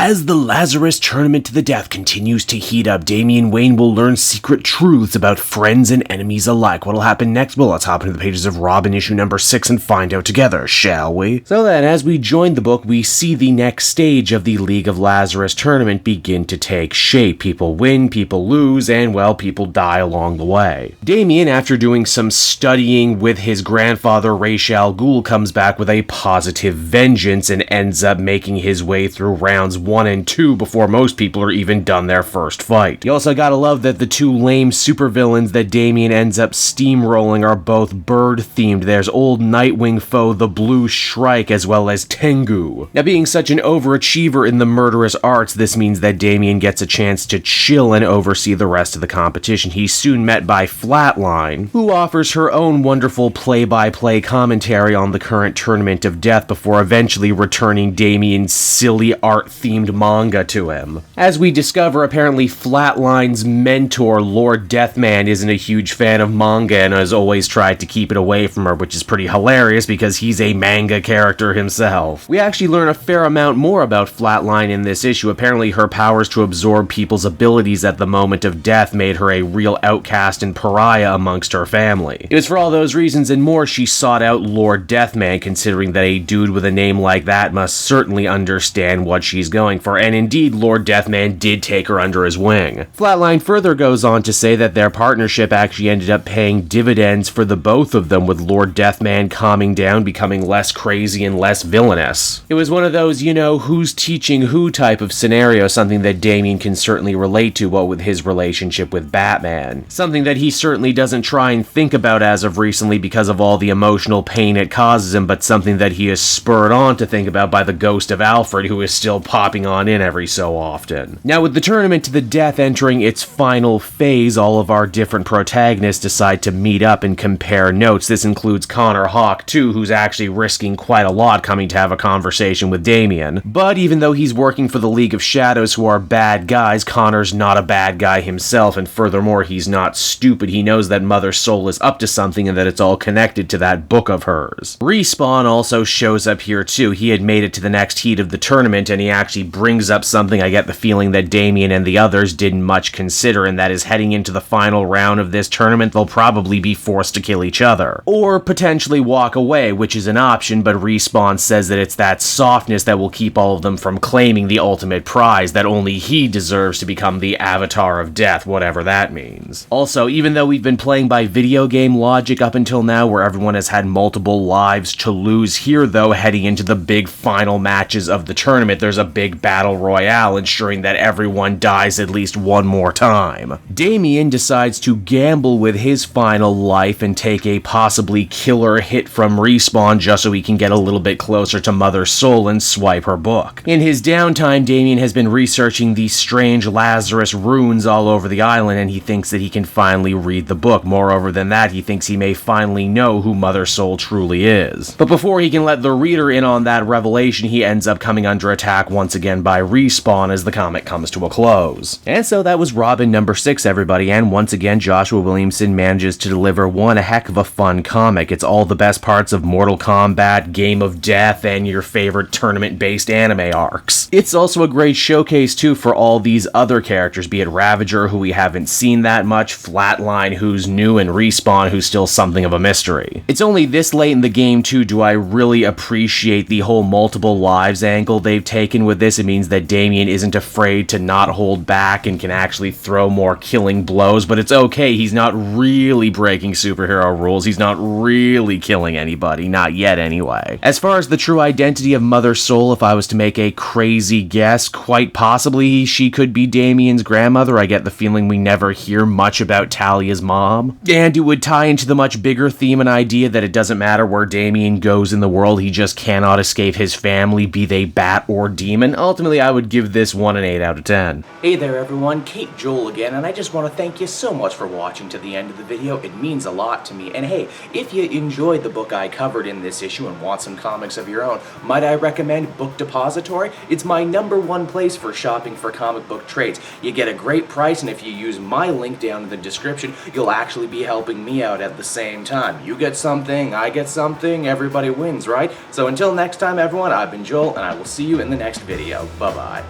As the Lazarus Tournament to the Death continues to heat up, Damian Wayne will learn secret truths about friends and enemies alike. What'll happen next? Well, let's hop into the pages of Robin issue number 6 and find out together, shall we? So then, as we join the book, we see the next stage of the League of Lazarus Tournament begin to take shape. People win, people lose, and, well, people die along the way. Damian, after doing some studying with his grandfather, Ra's al Ghul, comes back with a positive vengeance and ends up making his way through rounds 1 and 2 before most people are even done their first fight. You also gotta love that the two lame supervillains that Damian ends up steamrolling are both bird-themed. There's old Nightwing foe, the Blue Shrike, as well as Tengu. Now, being such an overachiever in the murderous arts, this means that Damian gets a chance to chill and oversee the rest of the competition. He's soon met by Flatline, who offers her own wonderful play-by-play commentary on the current Tournament of Death before eventually returning Damian's silly art-themed manga to him. As we discover, apparently Flatline's mentor, Lord Deathman, isn't a huge fan of manga and has always tried to keep it away from her, which is pretty hilarious because he's a manga character himself. We actually learn a fair amount more about Flatline in this issue. Apparently her powers to absorb people's abilities at the moment of death made her a real outcast and pariah amongst her family. It was for all those reasons and more she sought out Lord Deathman, considering that a dude with a name like that must certainly understand what she's going for, and indeed Lord Deathman did take her under his wing. Flatline further goes on to say that their partnership actually ended up paying dividends for the both of them, with Lord Deathman calming down, becoming less crazy and less villainous. It was one of those, who's teaching who type of scenario, something that Damian can certainly relate to, what with his relationship with Batman. Something that he certainly doesn't try and think about as of recently because of all the emotional pain it causes him, but something that he is spurred on to think about by the ghost of Alfred, who is still popping on in every so often. Now, with the Tournament to the Death entering its final phase, all of our different protagonists decide to meet up and compare notes. This includes Connor Hawke, too, who's actually risking quite a lot coming to have a conversation with Damian. But even though he's working for the League of Shadows, who are bad guys, Connor's not a bad guy himself, and furthermore, he's not stupid. He knows that Mother Soul is up to something and that it's all connected to that book of hers. Respawn also shows up here, too. He had made it to the next heat of the tournament, and he actually brings up something I get the feeling that Damian and the others didn't much consider, and that is heading into the final round of this tournament, they'll probably be forced to kill each other. Or potentially walk away, which is an option, but Respawn says that it's that softness that will keep all of them from claiming the ultimate prize, that only he deserves to become the Avatar of Death, whatever that means. Also, even though we've been playing by video game logic up until now, where everyone has had multiple lives to lose, here though, heading into the big final matches of the tournament, there's a big battle royale ensuring that everyone dies at least one more time. Damian decides to gamble with his final life and take a possibly killer hit from Respawn just so he can get a little bit closer to Mother Soul and swipe her book. In his downtime, Damian has been researching these strange Lazarus runes all over the island, and he thinks that he can finally read the book. Moreover than that, he thinks he may finally know who Mother Soul truly is. But before he can let the reader in on that revelation, he ends up coming under attack once again by Respawn as the comic comes to a close. And so that was Robin number 6, everybody, and once again Joshua Williamson manages to deliver one heck of a fun comic. It's all the best parts of Mortal Kombat, Game of Death, and your favorite tournament-based anime arcs. It's also a great showcase, too, for all these other characters, be it Ravager, who we haven't seen that much, Flatline, who's new, and Respawn, who's still something of a mystery. It's only this late in the game, too, do I really appreciate the whole multiple lives angle they've taken with this. It means that Damian isn't afraid to not hold back and can actually throw more killing blows, but it's okay, he's not really breaking superhero rules, he's not really killing anybody, not yet anyway. As far as the true identity of Mother Soul, if I was to make a crazy guess, quite possibly she could be Damian's grandmother. I get the feeling we never hear much about Talia's mom. And it would tie into the much bigger theme and idea that it doesn't matter where Damian goes in the world, he just cannot escape his family, be they bat or demon. Ultimately, I would give this one an 8 out of 10. Hey there everyone, Kate Joel again, and I just want to thank you so much for watching to the end of the video. It means a lot to me. And hey, if you enjoyed the book I covered in this issue and want some comics of your own, might I recommend Book Depository? It's my #1 place for shopping for comic book trades. You get a great price, and if you use my link down in the description, you'll actually be helping me out at the same time. You get something, I get something, everybody wins, right? So until next time everyone, I've been Joel, and I will see you in the next video. Bye-bye.